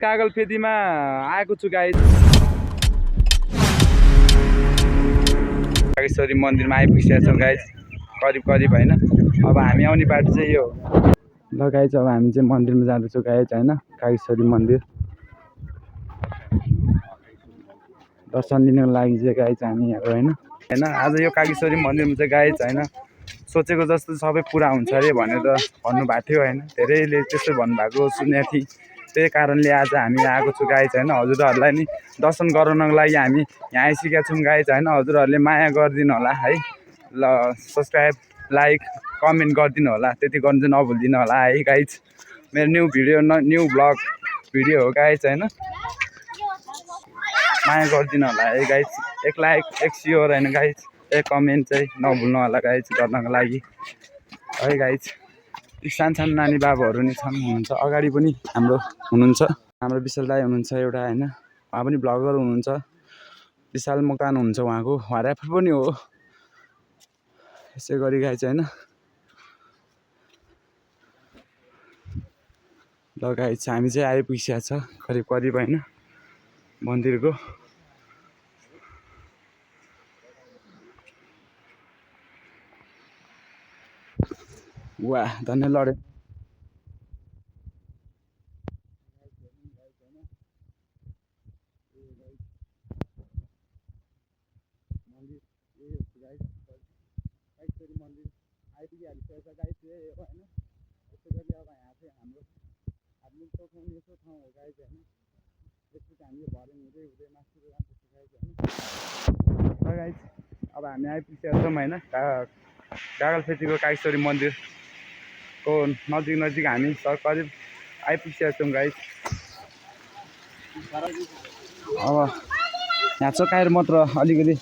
कागल फेदीमा आएको छु गाइस। कागेश्वरी मन्दिरमा आइपुगेका छौँ गाइस, करिब होइन। अब हामी आउने बाटो चाहिँ यो ल गाइस। अब हामी चाहिँ मन्दिरमा जाँदैछौँ गाइस होइन, कागेश्वरी मन्दिर दर्शन लिनको लागि चाहिँ गाइस हामी यहाँको होइन। आज यो कागेश्वरी मन्दिरमा चाहिँ गाइस होइन, सोचेको जस्तो सबै पुरा हुन्छ अरे भनेर भन्नुभएको थियो होइन। धेरैले त्यस्तो भन्नुभएको सुनेको थिएँ। त्यही कारणले आज हामी आएको छु गाइस होइन। हजुरहरूलाई नि दर्शन गराउनको लागि हामी यहाँ आइसकेका छौँ गाइस होइन। हजुरहरूले माया गरिदिनु होला है, ल सब्सक्राइब लाइक कमेन्ट गरिदिनु होला, त्यति गर्नु चाहिँ नभुलिदिनु होला है गाइस। मेरो न्यू ब्लग भिडियो हो गाइस होइन, माया गरिदिनु होला है गाइस। एक लाइक एक सियर होइन गाइस, एक कमेन्ट चाहिँ नभुल्नु होला गाइस गर्नको लागि है गाइस। सानो नानी बाबुहरू नि छन्, हुनुहुन्छ अगाडि पनि हाम्रो हुनुहुन्छ, हाम्रो विशाल दाई हुनुहुन्छ एउटा होइन, उहाँ पनि ब्लगर हुनुहुन्छ। विशाल मोकान हुनुहुन्छ उहाँको, उहाँ ऱ्यापर पनि हो। यसै गरी गाइस होइन, ल गाइस हामी चाहिँ आइपुगिसकेको छ करिब होइन मन्दिरको। वाह धन्य लडे मन्दिर आइपुगिहालिसकेको छ गाइस होइन। त्यसै गरी अब यहाँ चाहिँ हाम्रो आदमी चौखाउने यसो ठाउँ हो गाइस होइन। त्यसपछि हामी भरे हुँदै मासुको जानुपर्छ गाइस होइन। र गाइस अब हामी आइपुगेका छौँ होइन, कागलफेदीको कागेश्वरी मन्दिरको नजिक हामी करिब आइपुगेका छौँ गाइस। अब यहाँ चोकाएर मात्र अलिकति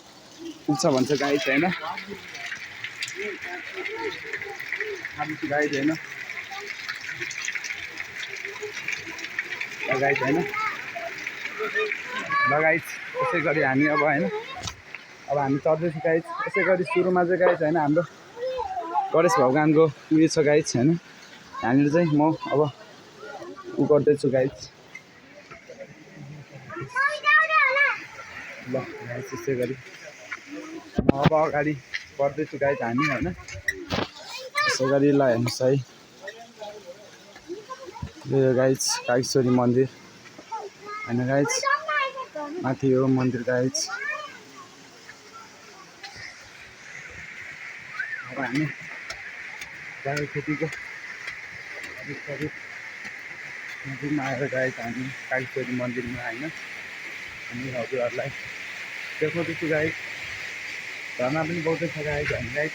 पुग्छ भन्छ गाइस होइन, गाइस होइन लगाइस होइन। लगाइस यसै गरी हामी अब होइन, अब हामी चढ्दैछौँ गाइस। यसै गरी सुरुमा चाहिँ गाइस होइन हाम्रो गणेश भगवान्को उयो छ गाइस होइन। यहाँनिर चाहिँ म अब उ गर्दैछु गाइस। ल गाइस यसै गरी म अब अगाडि बढ्दैछु गाइस हामी होइन। यसै गरी ल हेर्नुहोस् है, यो गाइस कागेश्वरी मन्दिर होइन गाइस, माथि हो मन्दिर गाइस। अब हामी कागेश्वरीको करिब नजिकमा आएर गाइस हामी कागेश्वरी मन्दिरमा होइन हामी हजुरहरूलाई देखाउँदैछु गाइस। घरमा पनि बहुतै छ गाइस हामी गाइस।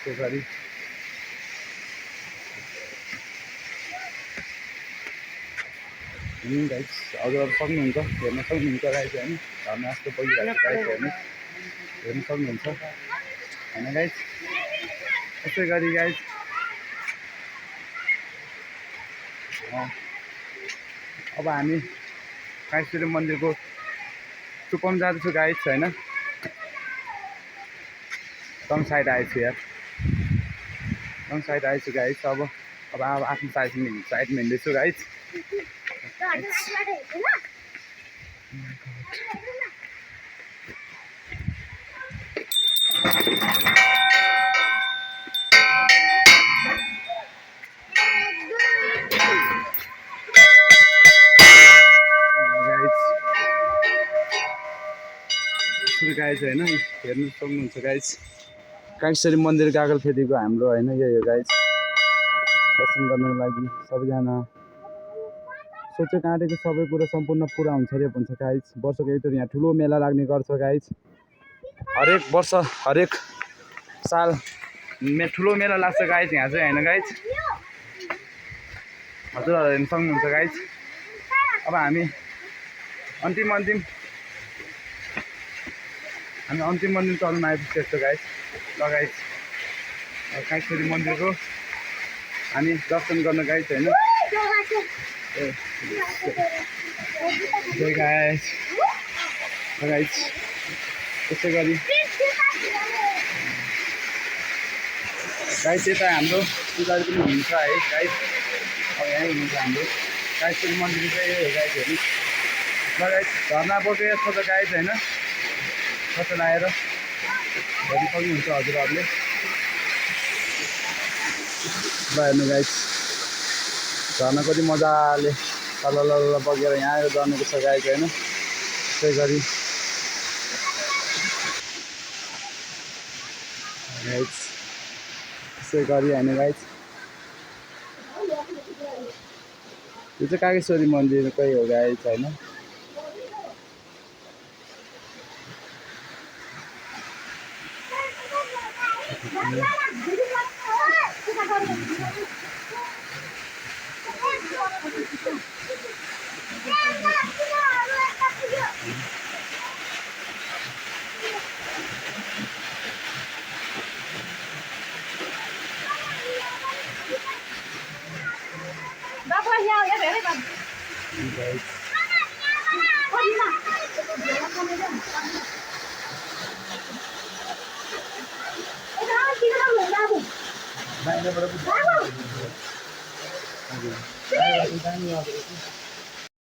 त्यसै गरी गाइस हजुरहरू सक्नुहुन्छ, हेर्न सक्नुहुन्छ गाइस होइन। घरमा यस्तो बगिरहेको छ गाइस हेर्न सक्नुहुन्छ होइन गाइस। त्यसै गरी गाइस अब हामी कागेश्वरी मन्दिरको चुपाउनु जाँदैछु गाइस होइन। रङ साइड आएछु यार, रङ साइड आएछु गाइस। अब आफ्नो साइडमा हिँड्दैछु गाइस। गाइस होइन हेर्नु सक्नुहुन्छ गाइस, कागेश्वरी मन्दिर कागलफेदीको हाम्रो होइन यही हो गाइस। दर्शन गर्नको लागि सबैजना सोचेको आँटेको सबै कुरो सम्पूर्ण पुरा हुन्छ अरे भन्छ गाइस। वर्षको एउटा यहाँ ठुलो मेला लाग्ने गर्छ गाइस, हरेक वर्ष हरेक साल ठुलो मेला लाग्छ गाइस यहाँ चाहिँ होइन गाइस। हजुरहरू हेर्न सक्नुहुन्छ गाइस। अब हामी अन्तिम मन्दिर चल्न आइपुगेको छ गाइस। ल गाइस कागेश्वरी मन्दिरको हामी दर्शन गर्न गाइस होइन। जय गाइस। त्यसै गरी गाई त्यता हाम्रो पछाडि पनि हुन्छ है गाई अब यहीँ हुनुहुन्छ हाम्रो गाईश्वरी मन्दिर चाहिँ यही हो गाईहरू ल गाई झर्ना बोकेको यस्तो त गाई छैन कस्तो लगाएर हेर्नु सक्नुहुन्छ हजुरहरूले ल हेर्नु गाई झर्ना कति मजाले तल बगेर यहाँ आएर झर्नेको छ गाईको होइन त्यसै गरी गाइस त्यसै गरी हामी गाइस यो चाहिँ कागेश्वरी मन्दिरकै हो गाइस होइन गाइस बाहिरबाट